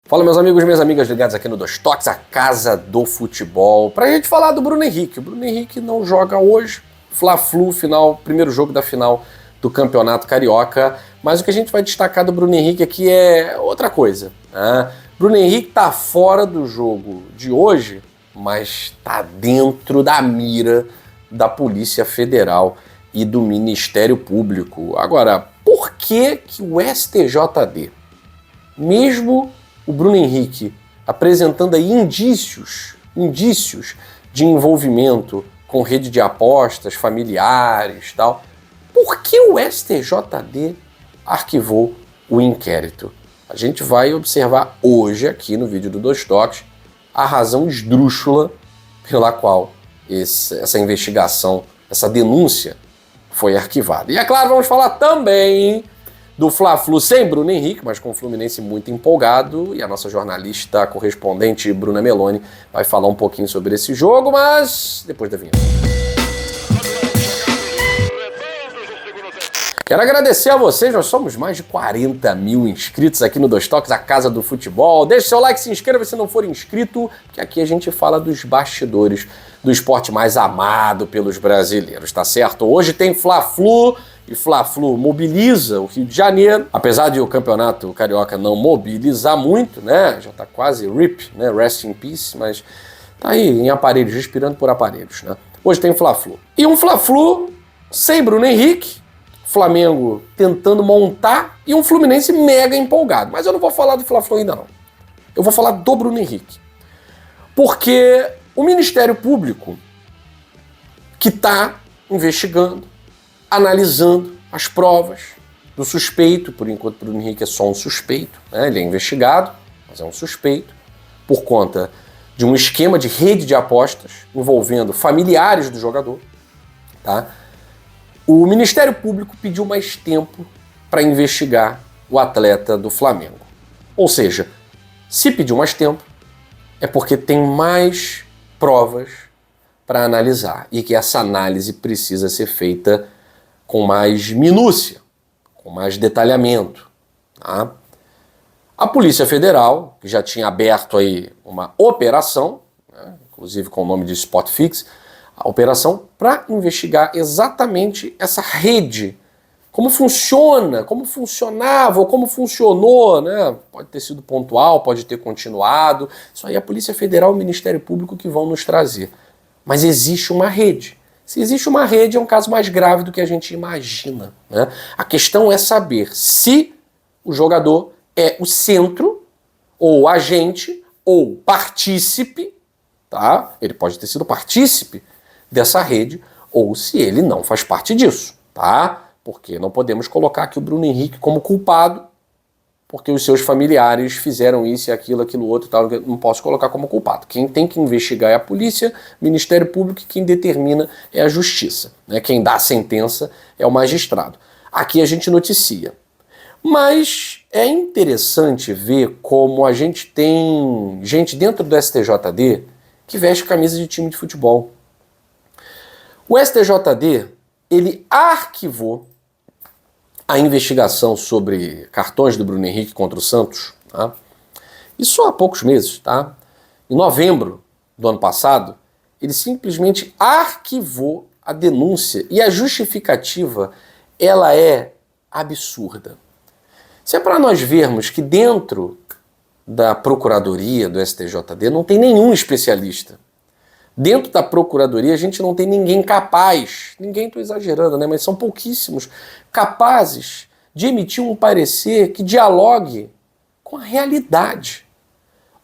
Fala, meus amigos e minhas amigas ligados aqui no Dois Toques, a casa do futebol, pra gente falar do Bruno Henrique. O Bruno Henrique não joga hoje, Fla-Flu, final, primeiro jogo da final do Campeonato Carioca, mas o que a gente vai destacar do Bruno Henrique aqui é outra coisa, né? Bruno Henrique tá fora do jogo de hoje, mas tá dentro da mira da Polícia Federal e do Ministério Público. Agora, por que o STJD, mesmo o Bruno Henrique apresentando aí indícios de envolvimento com rede de apostas, familiares e tal, por que o STJD arquivou o inquérito? A gente vai observar hoje aqui no vídeo do Dois Toques a razão esdrúxula pela qual essa investigação, essa denúncia foi arquivada. E é claro, vamos falar também do Fla-Flu sem Bruno Henrique, mas com o Fluminense muito empolgado, e a nossa jornalista correspondente Bruna Meloni vai falar um pouquinho sobre esse jogo, mas depois da vinheta. Quero agradecer a vocês, nós somos mais de 40 mil inscritos aqui no Dois Toques, a casa do futebol. Deixe seu like, se inscreva se não for inscrito, que aqui a gente fala dos bastidores do esporte mais amado pelos brasileiros, tá certo? Hoje tem Fla-Flu, e Fla-Flu mobiliza o Rio de Janeiro, apesar de o Campeonato Carioca não mobilizar muito, né? Já tá quase RIP, né? Rest in Peace, mas tá aí em aparelhos, respirando por aparelhos, né? Hoje tem Fla-Flu. E um Fla-Flu sem Bruno Henrique, Flamengo tentando montar e um Fluminense mega empolgado. Mas eu não vou falar do Fla-Flu ainda não. Eu vou falar do Bruno Henrique. Porque o Ministério Público, que tá investigando, analisando as provas do suspeito, por enquanto o Bruno Henrique é só um suspeito, né? Ele é investigado, mas é um suspeito, por conta de um esquema de rede de apostas envolvendo familiares do jogador, tá? O Ministério Público pediu mais tempo para investigar o atleta do Flamengo. Ou seja, se pediu mais tempo, é porque tem mais provas para analisar e que essa análise precisa ser feita com mais minúcia, com mais detalhamento. Tá? A Polícia Federal, que já tinha aberto aí uma operação, né, inclusive com o nome de Spot Fix, a operação para investigar exatamente essa rede, como funciona, como funcionava, ou como funcionou, né? Pode ter sido pontual, pode ter continuado. Isso aí é a Polícia Federal e o Ministério Público que vão nos trazer. Mas existe uma rede. Se existe uma rede, é um caso mais grave do que a gente imagina, né? A questão é saber se o jogador é o centro, ou agente, ou partícipe, tá? Ele pode ter sido partícipe dessa rede, ou se ele não faz parte disso, tá? Porque não podemos colocar aqui o Bruno Henrique como culpado, porque os seus familiares fizeram isso e aquilo outro e tal, não posso colocar como culpado. Quem tem que investigar é a polícia, Ministério Público, e quem determina é a justiça, né? Quem dá a sentença é o magistrado. Aqui a gente noticia. Mas é interessante ver como a gente tem gente dentro do STJD que veste camisa de time de futebol. O STJD, ele arquivou a investigação sobre cartões do Bruno Henrique contra o Santos, tá? Isso há poucos meses, tá? Em novembro do ano passado, ele simplesmente arquivou a denúncia e a justificativa, ela é absurda. Se é para nós vermos que dentro da Procuradoria do STJD não tem nenhum especialista. Dentro da Procuradoria a gente não tem ninguém capaz, estou exagerando, né? Mas são pouquíssimos capazes de emitir um parecer que dialogue com a realidade.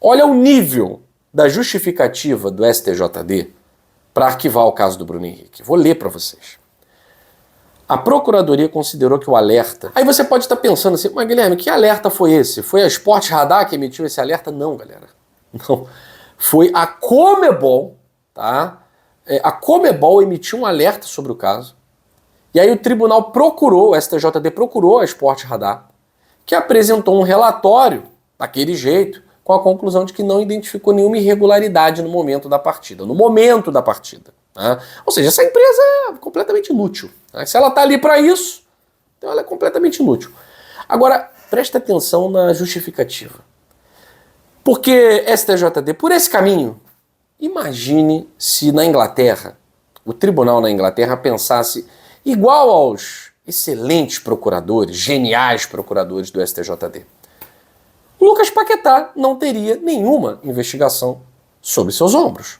Olha o nível da justificativa do STJD para arquivar o caso do Bruno Henrique. Vou ler para vocês. A Procuradoria considerou que o alerta... Aí você pode estar pensando assim, mas Guilherme, que alerta foi esse? Foi a Sport Radar que emitiu esse alerta? Não, galera. Não. Foi a Comebol, tá? A Comebol emitiu um alerta sobre o caso. E aí o tribunal procurou, o STJD procurou a Sport Radar, que apresentou um relatório, daquele jeito, com a conclusão de que não identificou nenhuma irregularidade no momento da partida. Tá? Ou seja, essa empresa é completamente inútil. Tá? Se ela está ali para isso, então ela é completamente inútil. Agora, presta atenção na justificativa. Porque STJD, por esse caminho, imagine se na Inglaterra, o tribunal na Inglaterra pensasse igual aos excelentes procuradores, geniais procuradores do STJD. O Lucas Paquetá não teria nenhuma investigação sobre seus ombros.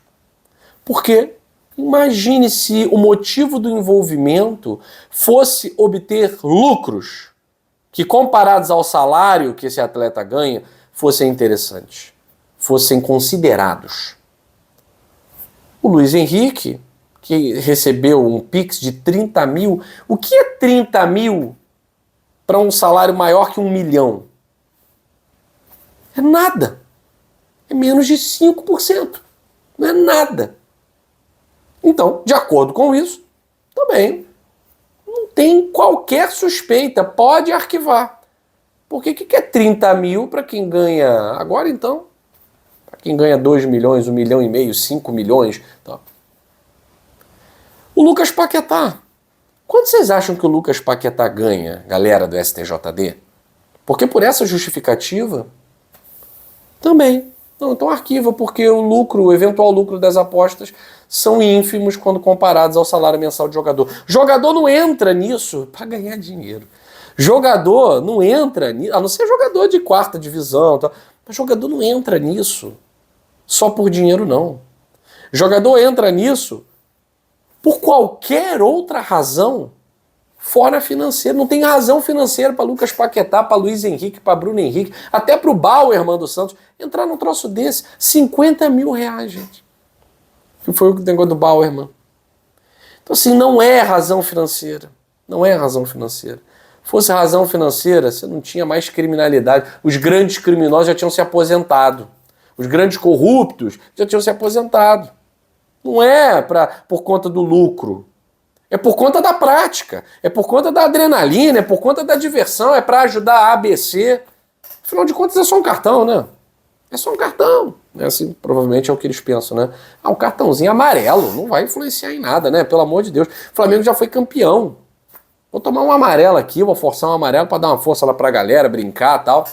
Porque imagine se o motivo do envolvimento fosse obter lucros que, comparados ao salário que esse atleta ganha, fossem interessantes, fossem considerados. O Luiz Henrique, que recebeu um Pix de 30 mil, o que é 30 mil para um salário maior que 1 milhão? É nada. É menos de 5%. Não é nada. Então, de acordo com isso, também não tem qualquer suspeita. Pode arquivar. Porque o que é 30 mil para quem ganha... Agora, então, para quem ganha 2 milhões, 1,5 milhão, 5 milhões... Tá. O Lucas Paquetá. Quanto vocês acham que o Lucas Paquetá ganha, galera do STJD? Porque por essa justificativa, também. Não, então arquiva, porque o eventual lucro das apostas são ínfimos quando comparados ao salário mensal de jogador. Jogador não entra nisso para ganhar dinheiro. Jogador não entra nisso, a não ser jogador de quarta divisão, tá? Mas jogador não entra nisso só por dinheiro, não. Jogador entra nisso por qualquer outra razão fora financeira. Não tem razão financeira para Lucas Paquetá, para Luiz Henrique, para Bruno Henrique, até para o Bauerman dos Santos entrar num troço desse. 50 mil reais, gente. Que foi o negócio do Bauerman. Então, assim, não é razão financeira. Não é razão financeira. Fosse razão financeira, você não tinha mais criminalidade. Os grandes criminosos já tinham se aposentado. Os grandes corruptos já tinham se aposentado. Não é por conta do lucro. É por conta da prática. É por conta da adrenalina. É por conta da diversão. É para ajudar a ABC. Afinal de contas, é só um cartão, né? É só um cartão. Assim, provavelmente é o que eles pensam, né? Ah, um cartãozinho amarelo. Não vai influenciar em nada, né? Pelo amor de Deus. O Flamengo já foi campeão. Vou tomar um amarelo aqui. Vou forçar um amarelo para dar uma força lá pra galera, brincar e tal.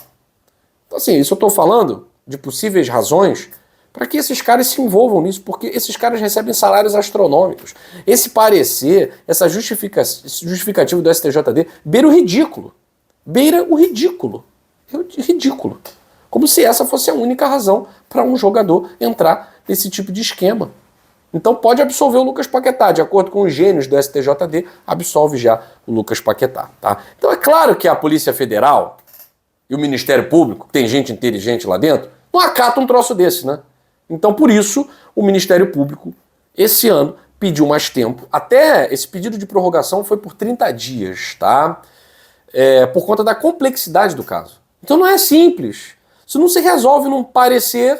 Então, assim, isso eu tô falando de possíveis razões para que esses caras se envolvam nisso, porque esses caras recebem salários astronômicos. Esse parecer, essa justificativa do STJD, beira o ridículo. Beira o ridículo. Ridículo. Como se essa fosse a única razão para um jogador entrar nesse tipo de esquema. Então pode absolver o Lucas Paquetá. De acordo com os gênios do STJD, absolve já o Lucas Paquetá. Tá? Então é claro que a Polícia Federal e o Ministério Público, tem gente inteligente lá dentro, não acatam um troço desse, né? Então, por isso, o Ministério Público, esse ano, pediu mais tempo. Até esse pedido de prorrogação foi por 30 dias, tá? Por conta da complexidade do caso. Então não é simples. Isso não se resolve num parecer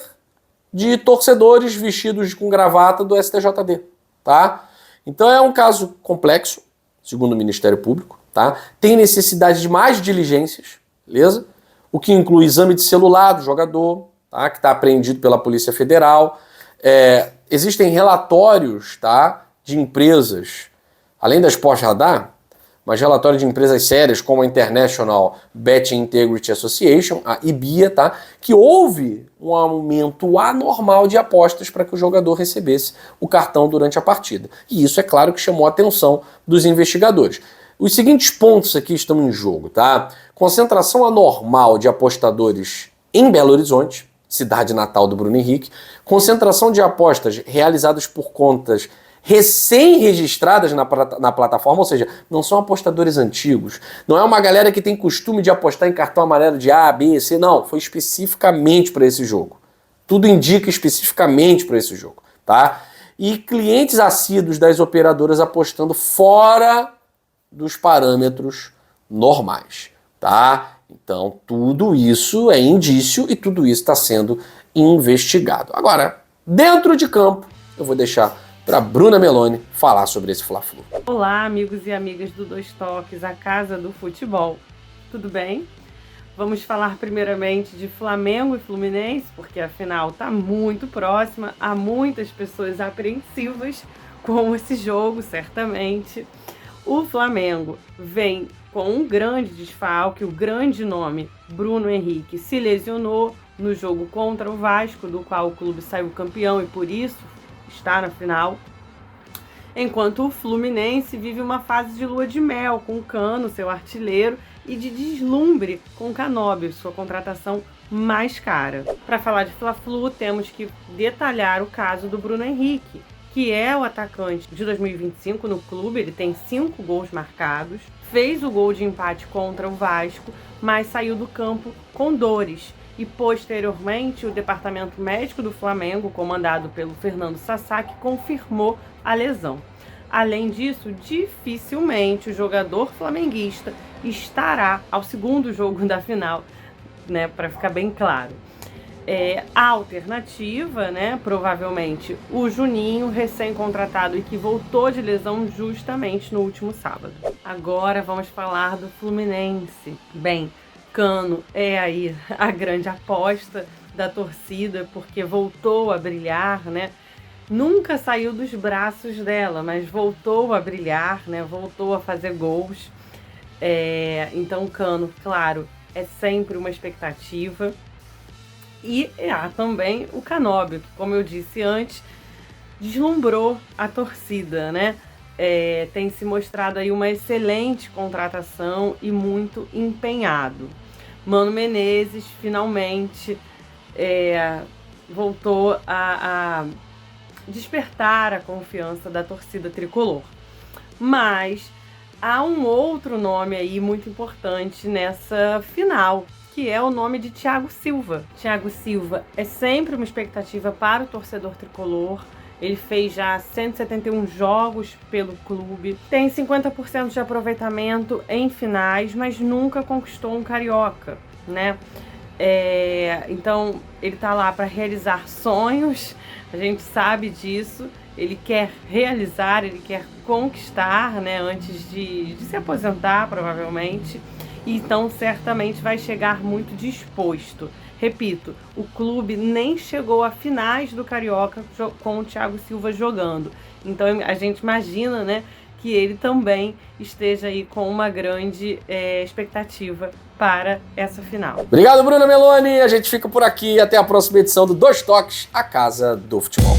de torcedores vestidos com gravata do STJD, tá? Então é um caso complexo, segundo o Ministério Público, tá? Tem necessidade de mais diligências, beleza? O que inclui exame de celular do jogador, tá? Que está apreendido pela Polícia Federal. Existem relatórios, tá? De empresas, além da Sport Radar, mas relatórios de empresas sérias como a International Betting Integrity Association, a IBIA, tá? Que houve um aumento anormal de apostas para que o jogador recebesse o cartão durante a partida. E isso, é claro, que chamou a atenção dos investigadores. Os seguintes pontos aqui estão em jogo, tá? Concentração anormal de apostadores em Belo Horizonte, cidade natal do Bruno Henrique. Concentração de apostas realizadas por contas recém-registradas na plataforma, ou seja, não são apostadores antigos. Não é uma galera que tem costume de apostar em cartão amarelo de A, B, C, não. Foi especificamente para esse jogo. Tudo indica especificamente para esse jogo, tá? E clientes assíduos das operadoras apostando fora dos parâmetros normais, tá? Então, tudo isso é indício e tudo isso está sendo investigado. Agora, dentro de campo, eu vou deixar para Bruna Meloni falar sobre esse Fla-Flu. Olá, amigos e amigas do Dois Toques, a casa do futebol. Tudo bem? Vamos falar primeiramente de Flamengo e Fluminense, porque a final está muito próxima. Há muitas pessoas apreensivas com esse jogo, certamente. O Flamengo vem com um grande desfalque, o grande nome Bruno Henrique se lesionou, no jogo contra o Vasco, do qual o clube saiu campeão e por isso está na final. Enquanto o Fluminense vive uma fase de lua de mel com o Cano, seu artilheiro, e de deslumbre com o Canóbio, sua contratação mais cara. Para falar de Fla-Flu, temos que detalhar o caso do Bruno Henrique, que é o atacante de 2025 no clube. Ele tem 5 gols marcados, fez o gol de empate contra o Vasco, mas saiu do campo com dores. E posteriormente, o departamento médico do Flamengo, comandado pelo Fernando Sasaki, confirmou a lesão. Além disso, dificilmente o jogador flamenguista estará ao segundo jogo da final, né, para ficar bem claro. A alternativa, né, provavelmente o Juninho, recém-contratado e que voltou de lesão justamente no último sábado. Agora vamos falar do Fluminense. Bem, Cano é aí a grande aposta da torcida, porque voltou a brilhar, né? Nunca saiu dos braços dela, mas voltou a brilhar, né? Voltou a fazer gols. Então, Cano, claro, é sempre uma expectativa. E há também o Canóbio, que, como eu disse antes, deslumbrou a torcida, né? Tem se mostrado aí uma excelente contratação e muito empenhado. Mano Menezes finalmente voltou a despertar a confiança da torcida tricolor. Mas há um outro nome aí muito importante nessa final, que é o nome de Thiago Silva. Thiago Silva é sempre uma expectativa para o torcedor tricolor. Ele fez já 171 jogos pelo clube, tem 50% de aproveitamento em finais, mas nunca conquistou um carioca, né? Então, ele tá lá para realizar sonhos, a gente sabe disso. Ele quer realizar, ele quer conquistar, né, antes de se aposentar, provavelmente. Então, certamente vai chegar muito disposto. Repito, o clube nem chegou a finais do Carioca com o Thiago Silva jogando. Então, a gente imagina, né, que ele também esteja aí com uma grande expectativa para essa final. Obrigado, Bruna Meloni. A gente fica por aqui. Até a próxima edição do Dois Toques, a Casa do Futebol.